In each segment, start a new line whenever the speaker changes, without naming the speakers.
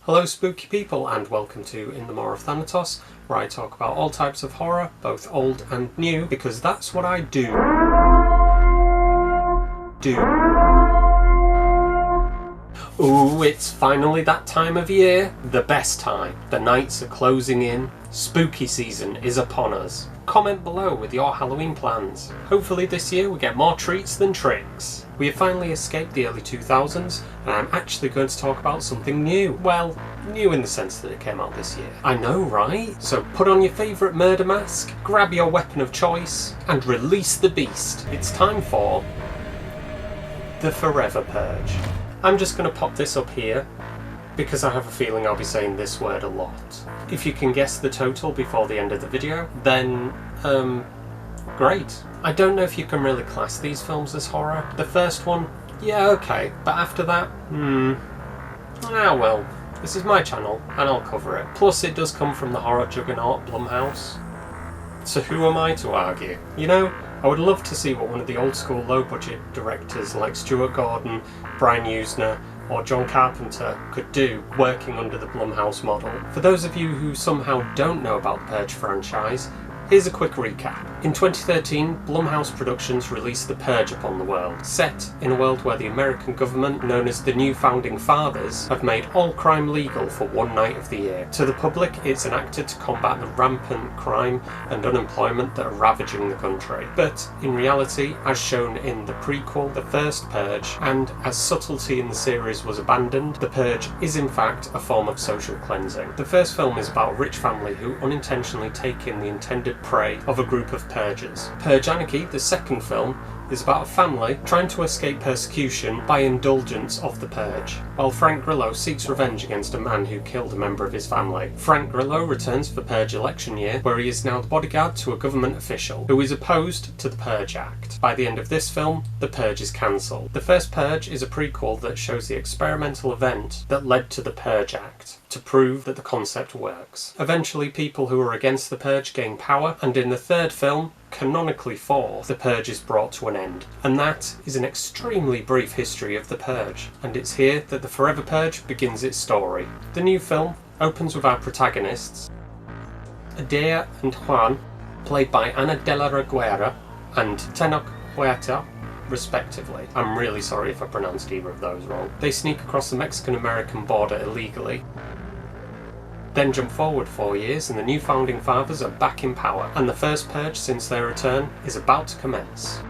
Hello spooky people and welcome to In the Maw of Thanatos, where I talk about all types of horror, both old and new, because that's what I do. Ooh, it's finally that time of year. The best time. The nights are closing in. Spooky season is upon us. Comment below with your Halloween plans. Hopefully this year we get more treats than tricks. We have finally escaped the early 2000s, and I'm actually going to talk about something new. Well, new in the sense that it came out this year. I know, right? So put on your favourite murder mask, grab your weapon of choice, and release the beast. It's time for the Forever Purge. I'm just going to pop this up here because I have a feeling I'll be saying this word a lot. If you can guess the total before the end of the video, then, great. I don't know if you can really class these films as horror. The first one, yeah, okay, but after that, well, this is my channel and I'll cover it. Plus it does come from the horror juggernaut Blumhouse. So who am I to argue? You know, I would love to see what one of the old school low budget directors like Stuart Gordon, Brian Usner or John Carpenter could do working under the Blumhouse model. For those of you who somehow don't know about the Purge franchise, here's a quick recap. In 2013, Blumhouse Productions released The Purge upon the world, set in a world where the American government, known as the New Founding Fathers, have made all crime legal for one night of the year. To the public, it's enacted to combat the rampant crime and unemployment that are ravaging the country. But in reality, as shown in the prequel, The First Purge, and as subtlety in the series was abandoned, The Purge is in fact a form of social cleansing. The first film is about a rich family who unintentionally take in the intended prey of a group of purgers. Purge Anarchy, the second film, is about a family trying to escape persecution by indulgence of the purge, while Frank Grillo seeks revenge against a man who killed a member of his family. Frank Grillo returns for Purge election year, where he is now the bodyguard to a government official who is opposed to the Purge Act. By the end of this film, the Purge is cancelled. The First Purge is a prequel that shows the experimental event that led to the Purge Act, to prove that the concept works. Eventually, people who are against the Purge gain power, and in the third film, canonically fourth, the Purge is brought to an end. And that is an extremely brief history of the Purge, and it's here that the Forever Purge begins its story. The new film opens with our protagonists, Adea and Juan, played by Ana de la Reguera and Tenoch Huerta, respectively. I'm really sorry if I pronounced either of those wrong. They sneak across the Mexican-American border illegally, then jump forward 4 years and the new Founding Fathers are back in power, and the first purge since their return is about to commence.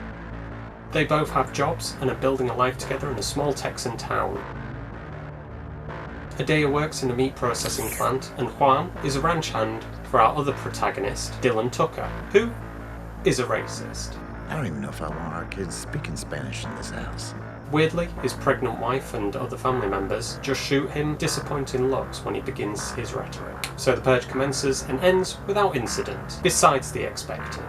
They both have jobs and are building a life together in a small Texan town. Adea works in a meat processing plant, and Juan is a ranch hand for our other protagonist, Dylan Tucker, who is a racist.
I don't even know if I want our kids speaking Spanish in this house.
Weirdly, his pregnant wife and other family members just shoot him disappointing looks when he begins his rhetoric. So the purge commences and ends without incident, besides the expected.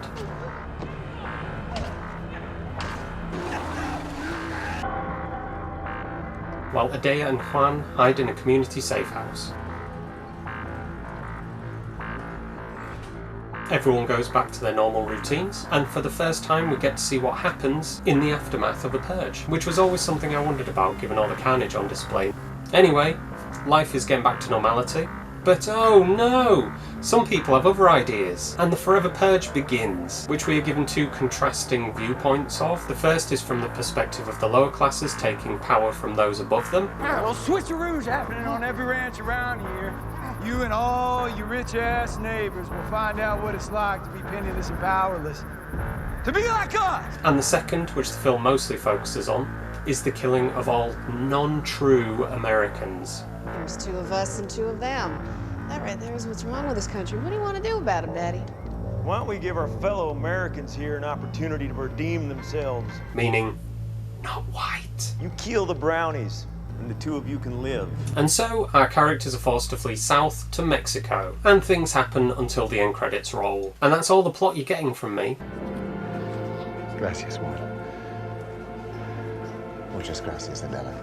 While Adea and Juan hide in a community safe house. Everyone goes back to their normal routines, and for the first time we get to see what happens in the aftermath of a purge, which was always something I wondered about given all the carnage on display. Anyway, life is getting back to normality, but oh no! Some people have other ideas, and the Forever Purge begins, which we are given two contrasting viewpoints of. The first is from the perspective of the lower classes taking power from those above them.
Yeah, well, switcheroo's happening on every ranch around here. You and all your rich-ass neighbors will find out what it's like to be penniless and powerless. To be like us!
And the second, which the film mostly focuses on, is the killing of all non-true Americans.
There's two of us and two of them. That right there is what's wrong with this country. What do you want to do about it, Daddy?
Why don't we give our fellow Americans here an opportunity to redeem themselves?
Meaning, not white.
You kill the brownies, and the two of you can live.
And so, our characters are forced to flee south to Mexico, and things happen until the end credits roll. And that's all the plot you're getting from me.
Gracias, Juan. Muchas gracias, Adela.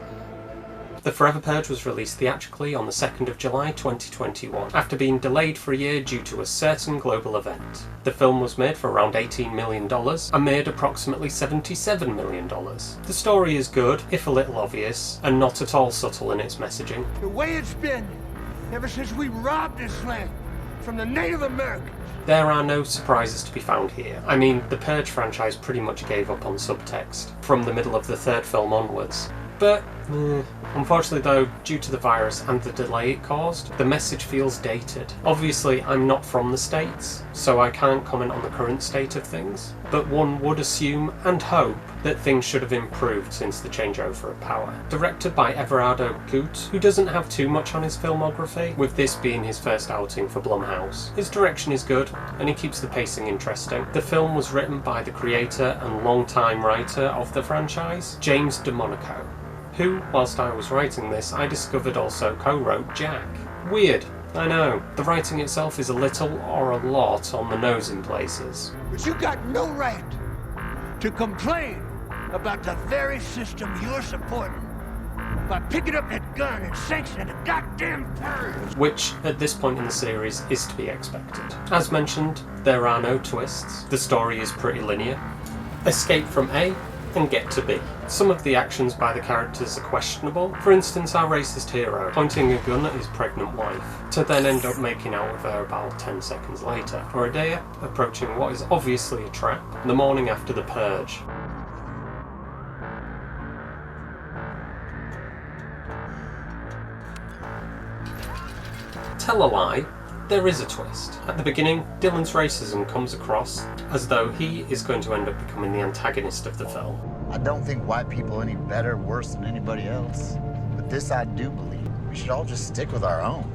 The Forever Purge was released theatrically on the 2nd of July 2021, after being delayed for a year due to a certain global event. The film was made for around $18 million and made approximately $77 million. The story is good, if a little obvious, and not at all subtle in its messaging.
The way it's been ever since we robbed this land from the Native Americans.
There are no surprises to be found here. I mean, the Purge franchise pretty much gave up on subtext from the middle of the third film onwards. But, unfortunately though, due to the virus and the delay it caused, the message feels dated. Obviously, I'm not from the States, so I can't comment on the current state of things, but one would assume and hope that things should have improved since the changeover of power. Directed by Everardo Gut, who doesn't have too much on his filmography, with this being his first outing for Blumhouse. His direction is good, and he keeps the pacing interesting. The film was written by the creator and longtime writer of the franchise, James DeMonaco, who, whilst I was writing this, I discovered also co-wrote Jack. Weird, I know. The writing itself is a little or a lot on the nose in places.
But you got no right to complain about the very system you're supporting by picking up that gun and sanctioning the goddamn purge.
Which, at this point in the series, is to be expected. As mentioned, there are no twists. The story is pretty linear. Escape from A and get to B. Some of the actions by the characters are questionable. For instance, our racist hero pointing a gun at his pregnant wife, to then end up making out with her about 10 seconds later. Or Adair approaching what is obviously a trap the morning after the purge. Tell a lie, there is a twist. At the beginning, Dylan's racism comes across as though he is going to end up becoming the antagonist of the film.
I don't think white people are any better or worse than anybody else. But this I do believe. We should all just stick with our own.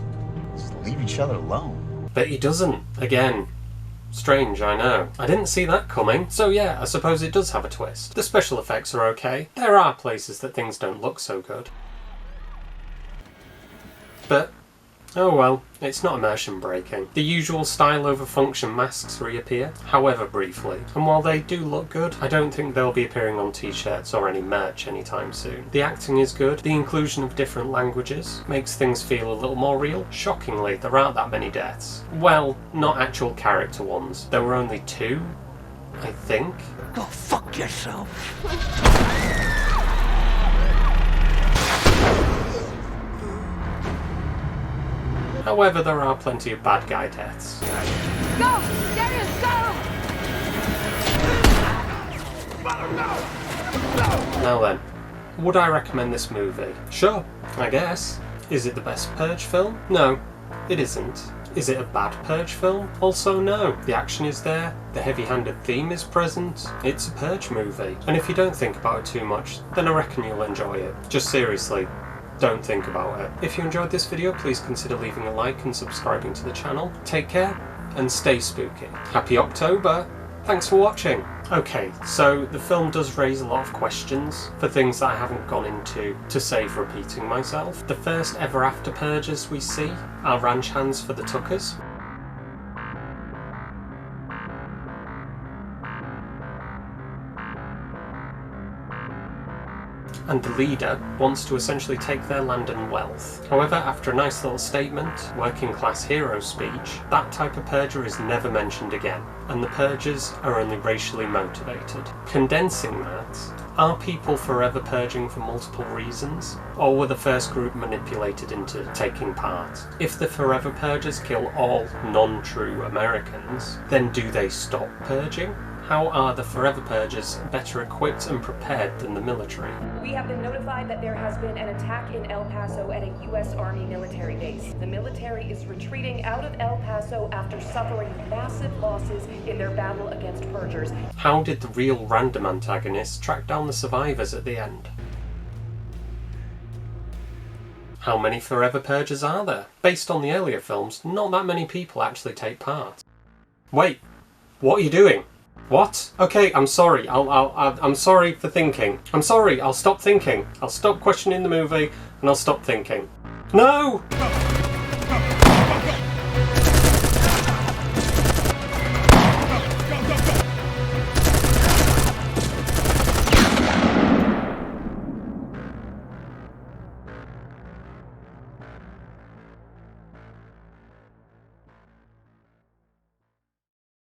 Just leave each other alone.
But he doesn't. Again. Strange, I know. I didn't see that coming. So yeah, I suppose it does have a twist. The special effects are okay. There are places that things don't look so good. But oh well, it's not immersion breaking. The usual style over function masks reappear, however briefly, and while they do look good, I don't think they'll be appearing on t-shirts or any merch anytime soon. The acting is good, the inclusion of different languages makes things feel a little more real. Shockingly, there aren't that many deaths. Well, not actual character ones. There were only 2, I think.
Go fuck yourself.
However, there are plenty of bad guy deaths.
Go! Darius, go!
Now then, would I recommend this movie? Sure, I guess. Is it the best Purge film? No, it isn't. Is it a bad Purge film? Also no. The action is there, the heavy-handed theme is present, it's a Purge movie. And if you don't think about it too much, then I reckon you'll enjoy it. Just seriously, don't think about it. If you enjoyed this video, please consider leaving a like and subscribing to the channel. Take care, and stay spooky. Happy October! Thanks for watching! Okay, so the film does raise a lot of questions for things that I haven't gone into to save repeating myself. The first ever after purges we see are ranch hands for the Tuckers. And the leader wants to essentially take their land and wealth. However, after a nice little statement, working class hero speech, that type of purger is never mentioned again, and the purgers are only racially motivated. Condensing that, are people forever purging for multiple reasons, or were the first group manipulated into taking part? If the forever purgers kill all non-true Americans, then do they stop purging? How are the Forever Purgers better equipped and prepared than the military?
We have been notified that there has been an attack in El Paso at a U.S. Army military base. The military is retreating out of El Paso after suffering massive losses in their battle against purgers.
How did the real random antagonists track down the survivors at the end? How many Forever Purgers are there? Based on the earlier films, not that many people actually take part. Wait, what are you doing? What? Okay, I'm sorry. I'm sorry for thinking. I'm sorry. I'll stop thinking. I'll stop questioning the movie and I'll stop thinking. No!